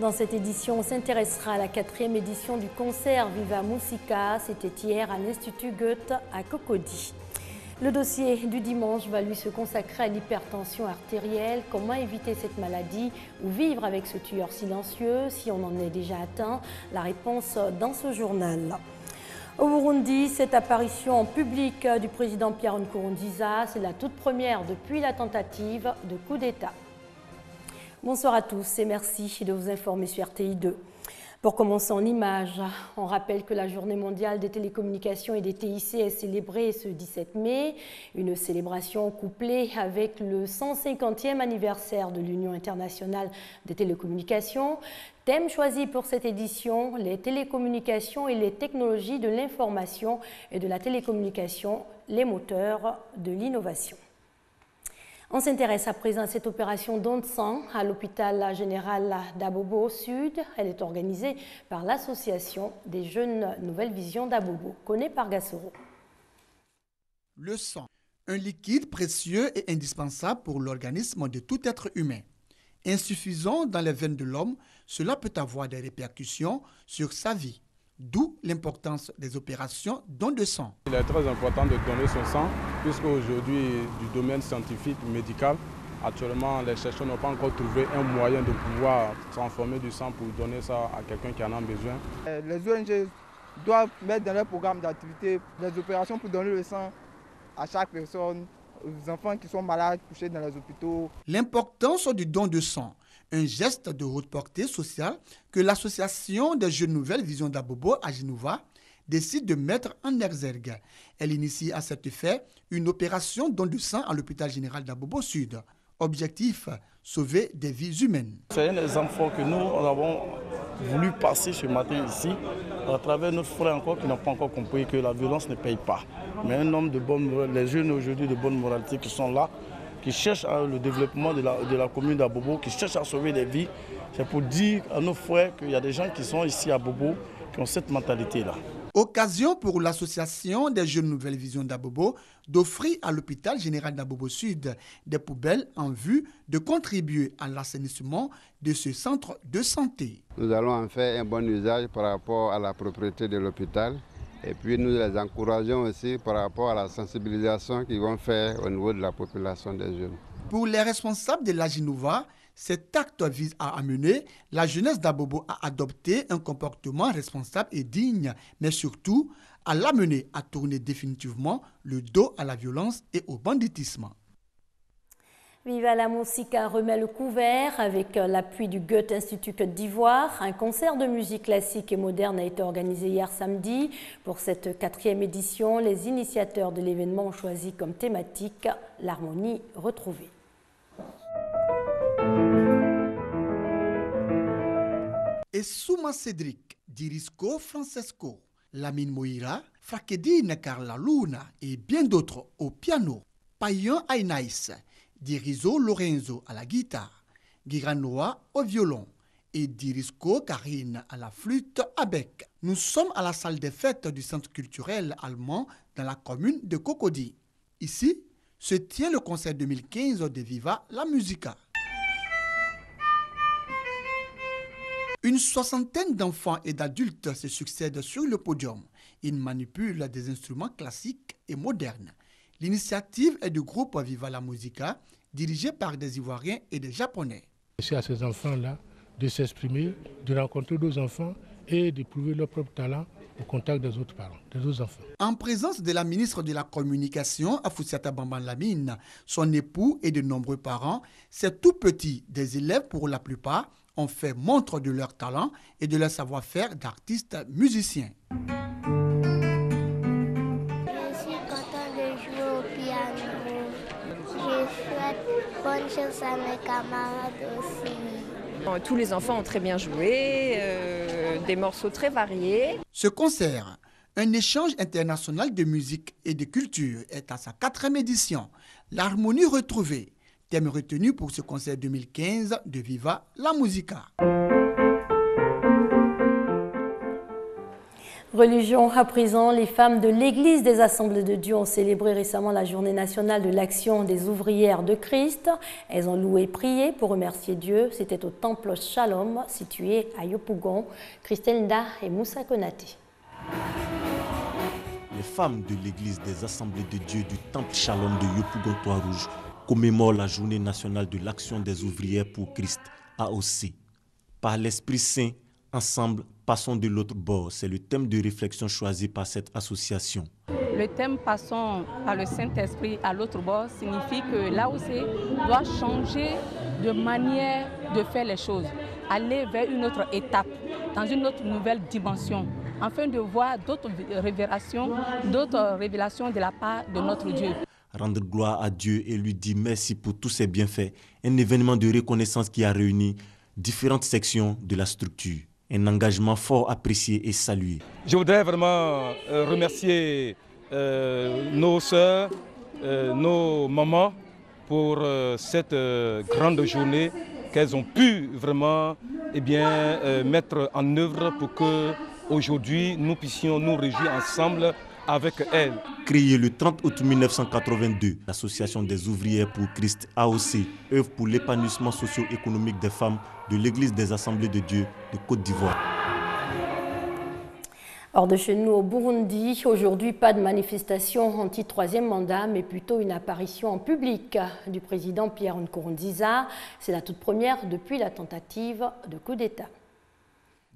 Dans cette édition, on s'intéressera à la 4e édition du concert Viva Musica. C'était hier à l'Institut Goethe à Cocody. Le dossier du dimanche va lui se consacrer à l'hypertension artérielle, comment éviter cette maladie ou vivre avec ce tueur silencieux si on en est déjà atteint. La réponse dans ce journal. Au Burundi, cette apparition en public du président Pierre Nkurunziza, c'est la toute première depuis la tentative de coup d'État. Bonsoir à tous et merci de vous informer sur RTI 2. Pour commencer en images, on rappelle que la Journée mondiale des télécommunications et des TIC est célébrée ce 17 mai, une célébration couplée avec le 150e anniversaire de l'Union internationale des télécommunications. Thème choisi pour cette édition, les télécommunications et les technologies de l'information et de la télécommunication, les moteurs de l'innovation. On s'intéresse à présent à cette opération don de sang à l'hôpital général d'Abobo Sud. Elle est organisée par l'association des jeunes Nouvelle Vision d'Abobo, connue par Gassoro. Le sang, un liquide précieux et indispensable pour l'organisme de tout être humain. Insuffisant dans les veines de l'homme, cela peut avoir des répercussions sur sa vie. D'où l'importance des opérations don de sang. Il est très important de donner son sang, puisque aujourd'hui, du domaine scientifique, médical, actuellement, les chercheurs n'ont pas encore trouvé un moyen de pouvoir transformer du sang pour donner ça à quelqu'un qui en a besoin. Les ONG doivent mettre dans leur programme d'activité des opérations pour donner le sang à chaque personne, aux enfants qui sont malades, couchés dans les hôpitaux. L'importance du don de sang, un geste de haute portée sociale que l'association des jeunes Nouvelles Visions d'Abobo à Genova décide de mettre en exergue. Elle initie à cet effet une opération don de sang à l'hôpital général d'Abobo Sud. Objectif, sauver des vies humaines. C'est un exemple fort que nous avons voulu passer ce matin ici, à travers notre frère encore qui n'ont pas encore compris que la violence ne paye pas. Mais un homme de bonne moralité, les jeunes aujourd'hui de bonne moralité qui sont là, qui cherchent le développement de la commune d'Abobo, qui cherchent à sauver des vies. C'est pour dire à nos frères qu'il y a des gens qui sont ici à Bobo, qui ont cette mentalité-là. Occasion pour l'association des jeunes Nouvelles Visions d'Abobo d'offrir à l'hôpital général d'Abobo Sud des poubelles en vue de contribuer à l'assainissement de ce centre de santé. Nous allons en faire un bon usage par rapport à la propriété de l'hôpital. Et puis nous les encourageons aussi par rapport à la sensibilisation qu'ils vont faire au niveau de la population des jeunes. Pour les responsables de la Genova, cet acte vise à amener la jeunesse d'Abobo à adopter un comportement responsable et digne, mais surtout à l'amener à tourner définitivement le dos à la violence et au banditisme. Viva la Musica remet le couvert avec l'appui du Goethe Institut Côte d'Ivoire. Un concert de musique classique et moderne a été organisé hier samedi. Pour cette 4e édition, les initiateurs de l'événement ont choisi comme thématique l'harmonie retrouvée. Et Souma Cédric, Dirisco Francesco, Lamine Moira, Frakedine Carla Luna et bien d'autres au piano. Payan Ainaïs, Diriso Lorenzo à la guitare, Giranoa au violon et Dirisco Karine à la flûte à bec. Nous sommes à la salle des fêtes du centre culturel allemand dans la commune de Cocody. Ici se tient le concert 2015 de Viva la Musica. Une soixantaine d'enfants et d'adultes se succèdent sur le podium. Ils manipulent des instruments classiques et modernes. L'initiative est du groupe Viva la Musica, dirigé par des Ivoiriens et des Japonais. C'est à ces enfants-là de s'exprimer, de rencontrer d'autres enfants et d'éprouver leur propre talent au contact des autres parents, des autres enfants. En présence de la ministre de la Communication, Afoussiata Bamban Lamine, son époux et de nombreux parents, ces tout petits, des élèves pour la plupart, ont fait montre de leur talent et de leur savoir-faire d'artistes musiciens. Bonne chance à mes camarades aussi. Tous les enfants ont très bien joué, des morceaux très variés. Ce concert, un échange international de musique et de culture, est à sa 4e édition. L'harmonie retrouvée, thème retenu pour ce concert 2015 de Viva la Musica. Religion à présent, les femmes de l'Église des Assemblées de Dieu ont célébré récemment la journée nationale de l'action des ouvrières de Christ. Elles ont loué et prié pour remercier Dieu. C'était au temple Shalom, situé à Yopougon. Christelle Nda et Moussa Konaté. Les femmes de l'Église des Assemblées de Dieu du temple Shalom de Yopougon Trois-Rouges commémorent la journée nationale de l'action des ouvrières pour Christ, AOC. Par l'Esprit Saint, ensemble, passons de l'autre bord. C'est le thème de réflexion choisi par cette association. Le thème « Passons par le Saint-Esprit à l'autre bord » signifie que l'AOC doit changer de manière de faire les choses, aller vers une autre étape, dans une autre nouvelle dimension, afin de voir d'autres révélations de la part de notre Dieu. Rendre gloire à Dieu et lui dire merci pour tous ses bienfaits. Un événement de reconnaissance qui a réuni différentes sections de la structure. Un engagement fort apprécié et salué. Je voudrais vraiment remercier nos sœurs, nos mamans pour cette grande journée qu'elles ont pu vraiment mettre en œuvre pour que aujourd'hui nous puissions nous réjouir ensemble avec elles. Créée le 30 août 1982, l'Association des ouvrières pour Christ AOC œuvre pour l'épanouissement socio-économique des femmes de l'Église des Assemblées de Dieu de Côte d'Ivoire. Hors de chez nous au Burundi, aujourd'hui pas de manifestation anti-troisième mandat, mais plutôt une apparition en public du président Pierre Nkurunziza. C'est la toute première depuis la tentative de coup d'État.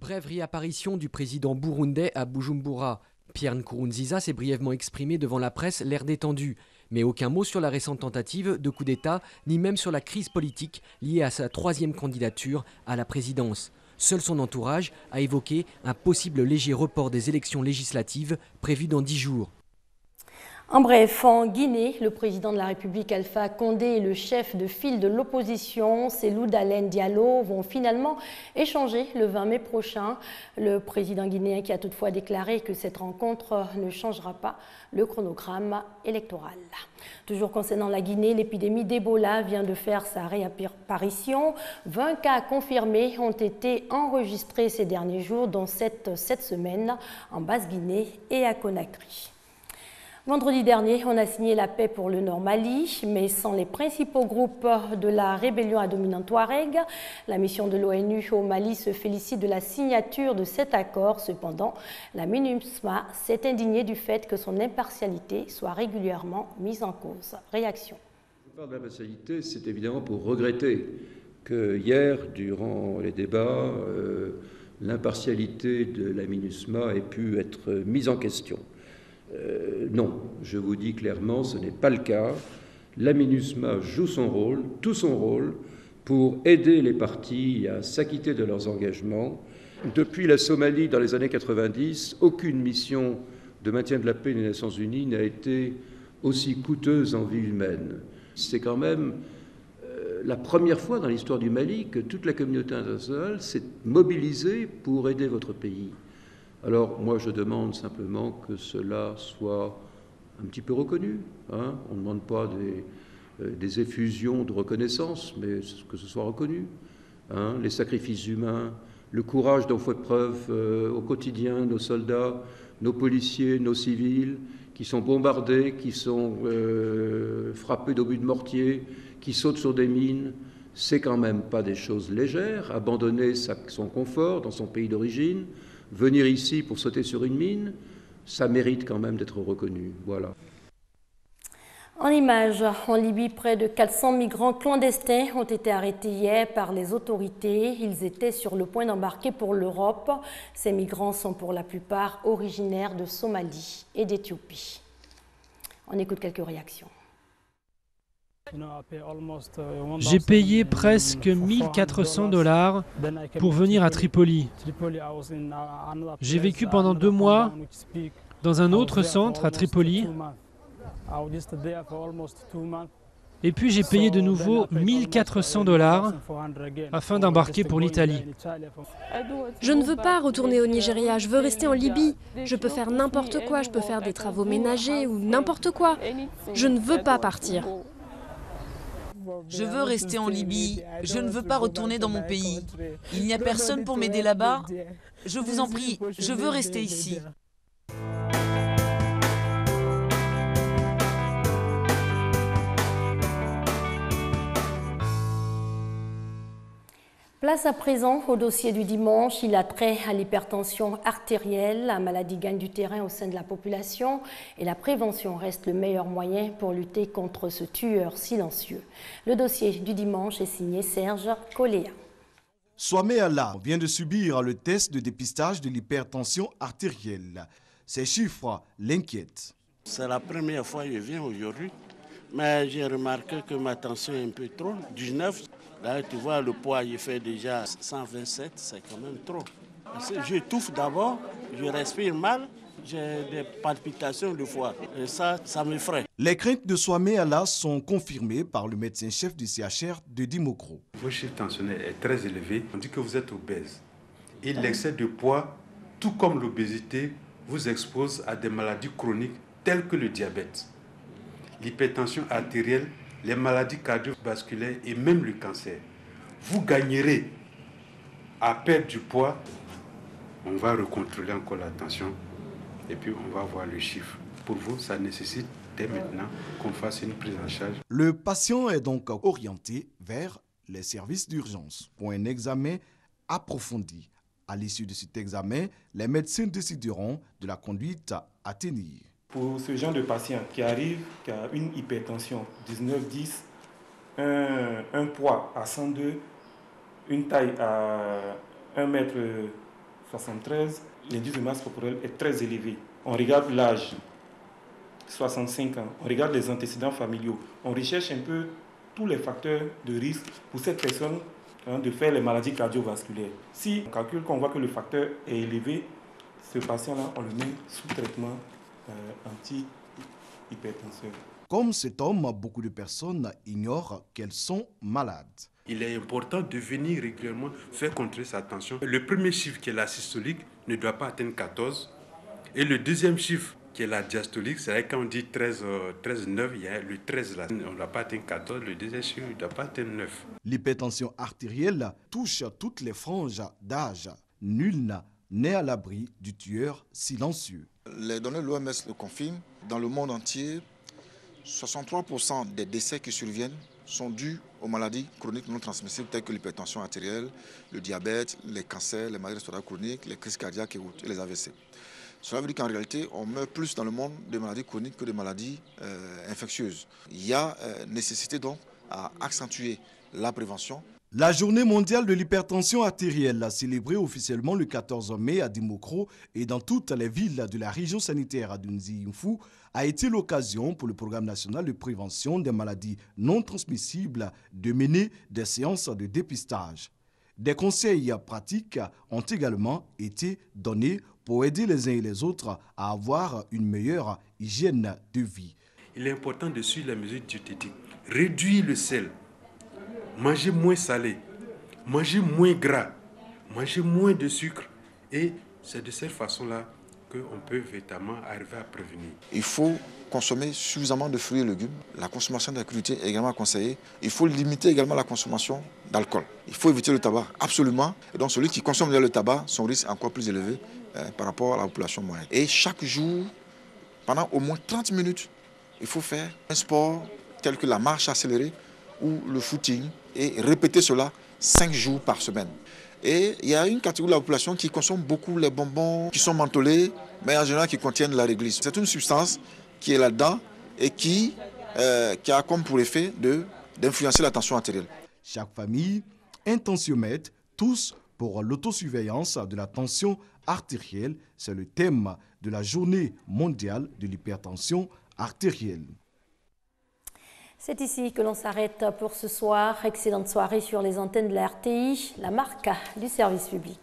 Brève réapparition du président burundais à Bujumbura. Pierre Nkurunziza s'est brièvement exprimé devant la presse, l'air détendu. Mais aucun mot sur la récente tentative de coup d'État, ni même sur la crise politique liée à sa troisième candidature à la présidence. Seul son entourage a évoqué un possible léger report des élections législatives prévues dans 10 jours. En bref, en Guinée, le président de la République Alpha Condé et le chef de file de l'opposition, Cellou Dalein Diallo, vont finalement échanger le 20 mai prochain. Le président guinéen qui a toutefois déclaré que cette rencontre ne changera pas le chronogramme électoral. Toujours concernant la Guinée, l'épidémie d'Ebola vient de faire sa réapparition. 20 cas confirmés ont été enregistrés ces derniers jours, dont 7 cette semaine en Basse-Guinée et à Conakry. Vendredi dernier, on a signé la paix pour le Nord Mali, mais sans les principaux groupes de la rébellion à dominante Touareg. La mission de l'ONU au Mali se félicite de la signature de cet accord. Cependant, la MINUSMA s'est indignée du fait que son impartialité soit régulièrement mise en cause. Réaction. Je parle d'impartialité, c'est évidemment pour regretter que hier, durant les débats, l'impartialité de la MINUSMA ait pu être mise en question. Non, je vous dis clairement, ce n'est pas le cas. La MINUSMA joue son rôle, tout son rôle, pour aider les partis à s'acquitter de leurs engagements. Depuis la Somalie, dans les années 90, aucune mission de maintien de la paix des Nations Unies n'a été aussi coûteuse en vie humaine. C'est quand même la première fois dans l'histoire du Mali que toute la communauté internationale s'est mobilisée pour aider votre pays. Alors, moi, je demande simplement que cela soit un petit peu reconnu. Hein. On ne demande pas des effusions de reconnaissance, mais que ce soit reconnu. Hein. Les sacrifices humains, le courage dont font preuve au quotidien nos soldats, nos policiers, nos civils, qui sont bombardés, qui sont frappés d'obus de mortier, qui sautent sur des mines, c'est quand même pas des choses légères. Abandonner son confort dans son pays d'origine, venir ici pour sauter sur une mine, ça mérite quand même d'être reconnu. Voilà. En images, en Libye, près de 400 migrants clandestins ont été arrêtés hier par les autorités. Ils étaient sur le point d'embarquer pour l'Europe. Ces migrants sont pour la plupart originaires de Somalie et d'Éthiopie. On écoute quelques réactions. J'ai payé presque 1 400 $ pour venir à Tripoli. J'ai vécu pendant 2 mois dans un autre centre à Tripoli. Et puis j'ai payé de nouveau 1 400 $ afin d'embarquer pour l'Italie. Je ne veux pas retourner au Nigeria, je veux rester en Libye. Je peux faire n'importe quoi, je peux faire des travaux ménagers ou n'importe quoi. Je ne veux pas partir. Je veux rester en Libye, je ne veux pas retourner dans mon pays. Il n'y a personne pour m'aider là-bas. Je vous en prie, je veux rester ici. Place à présent au dossier du dimanche. Il a trait à l'hypertension artérielle. La maladie gagne du terrain au sein de la population et la prévention reste le meilleur moyen pour lutter contre ce tueur silencieux. Le dossier du dimanche est signé Serge Coléa. Swamé Allah vient de subir le test de dépistage de l'hypertension artérielle. Ces chiffres l'inquiètent. C'est la première fois que je viens aujourd'hui, mais j'ai remarqué que ma tension est un peu trop, 19. Là, tu vois, le poids, il fait déjà 127, c'est quand même trop. J'étouffe d'abord, je respire mal, j'ai des palpitations de foie. Et ça m'effraie. Les craintes de Swamé Allah sont confirmées par le médecin-chef du CHR de Dimokro. Votre chiffre tensionnel est très élevé. On dit que vous êtes obèse. Et l'excès de poids, tout comme l'obésité, vous expose à des maladies chroniques telles que le diabète, l'hypertension artérielle, les maladies cardiovasculaires et même le cancer. Vous gagnerez à perdre du poids. On va recontrôler encore la tension et puis on va voir le chiffre. Pour vous, ça nécessite dès maintenant qu'on fasse une prise en charge. Le patient est donc orienté vers les services d'urgence pour un examen approfondi. À l'issue de cet examen, les médecins décideront de la conduite à tenir. Pour ce genre de patient qui arrive, qui a une hypertension 19-10, un poids à 102, une taille à 1m73, l'indice de masse corporelle est très élevé. On regarde l'âge, 65 ans, on regarde les antécédents familiaux, on recherche un peu tous les facteurs de risque pour cette personne de faire les maladies cardiovasculaires. Si on calcule qu'on voit que le facteur est élevé, ce patient-là, on le met sous traitement anti-hypertenseur. Comme cet homme, beaucoup de personnes ignorent qu'elles sont malades. Il est important de venir régulièrement faire contrôler sa tension. Le premier chiffre, qui est la systolique, ne doit pas atteindre 14. Et le deuxième chiffre, qui est la diastolique, c'est-à-dire quand on dit 13,9, il y a le 13 là. On ne doit pas atteindre 14, le deuxième chiffre ne doit pas atteindre 9. L'hypertension artérielle touche toutes les franges d'âge. Nul n'est à l'abri du tueur silencieux. Les données de l'OMS le confirment. Dans le monde entier, 63% des décès qui surviennent sont dus aux maladies chroniques non transmissibles telles que l'hypertension artérielle, le diabète, les cancers, les maladies respiratoires chroniques, les crises cardiaques et les AVC. Cela veut dire qu'en réalité, on meurt plus dans le monde de maladies chroniques que de maladies infectieuses. Il y a nécessité donc à accentuer la prévention. La journée mondiale de l'hypertension artérielle a célébré officiellement le 14 mai à Dimokro et dans toutes les villes de la région sanitaire d'Unzi-Yinfu a été l'occasion pour le programme national de prévention des maladies non transmissibles de mener des séances de dépistage. Des conseils pratiques ont également été donnés pour aider les uns et les autres à avoir une meilleure hygiène de vie. Il est important de suivre les mesures diététiques, réduire le sel, manger moins salé, manger moins gras, manger moins de sucre. Et c'est de cette façon-là qu'on peut véritablement arriver à prévenir. Il faut consommer suffisamment de fruits et légumes. La consommation de la crudités est également conseillée. Il faut limiter également la consommation d'alcool. Il faut éviter le tabac, absolument. Et donc celui qui consomme le tabac, son risque est encore plus élevé par rapport à la population moyenne. Et chaque jour, pendant au moins 30 minutes, il faut faire un sport tel que la marche accélérée ou le footing et répéter cela 5 jours par semaine. Et il y a une catégorie de la population qui consomme beaucoup les bonbons qui sont mentholés, mais en général qui contiennent la réglisse. C'est une substance qui est là-dedans et qui a comme pour effet d'influencer la tension artérielle. Chaque famille intentiomètre tous pour l'autosurveillance de la tension artérielle. C'est le thème de la journée mondiale de l'hypertension artérielle. C'est ici que l'on s'arrête pour ce soir. Excellente soirée sur les antennes de la RTI, la marque du service public.